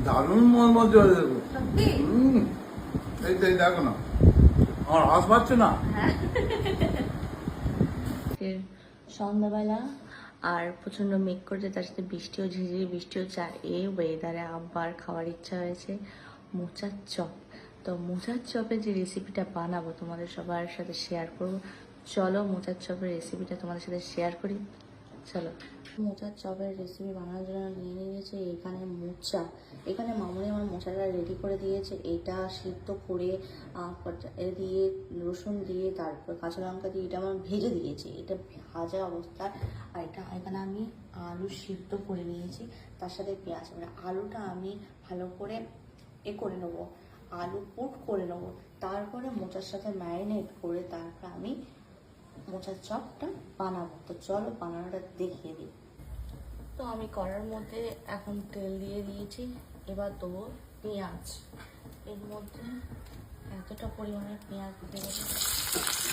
দারুণ মজা হয়ে যাবে। এই তো, এই দেখো না, আমার হাস পাচ্ছে না। সন্ধ্যাবেলা আর প্রচন্ড মেঘ করছে, তার সাথে বৃষ্টিও, ঝিঝিরি বৃষ্টি হচ্ছে। আর এই ওয়েদারে আবার খাওয়ার ইচ্ছা হয়েছে মোচার চপ। তো মোচার চপের যে রেসিপিটা বানাবো তোমাদের সবার সাথে শেয়ার করবো। চলো মোচার চপের রেসিপিটা তোমাদের সাথে শেয়ার করি। চলো, মোচার চপের রেসিপি বানানোর জন্য নিয়ে নিয়েছে এখানে মোচা। এখানে মামুনি আমার মোচাটা রেডি করে দিয়েছে। এটা সিদ্ধ করে দিয়ে রসুন দিয়ে তারপর কাঁচা লঙ্কা দিয়ে এটা আমার ভেজে দিয়েছে, এটা ভাজা অবস্থা। আর এটা এখানে আমি আলু সিদ্ধ করে নিয়েছি, তার সাথে পেঁয়াজ। মানে আলুটা আমি ভালো করে করে নেবো, আলু পুট করে নেবো, তারপরে মোচার সাথে ম্যারিনেট করে তারপর আমি মোচার চপটা বানাবো। তো চলো বানানোটা দেখিয়ে দিই। তো আমি কড়ার মধ্যে এখন তেল দিয়ে দিয়েছি। এবার দেবো পেঁয়াজ। এর মধ্যে এতটা পরিমাণে পেঁয়াজ দিয়ে দেবো।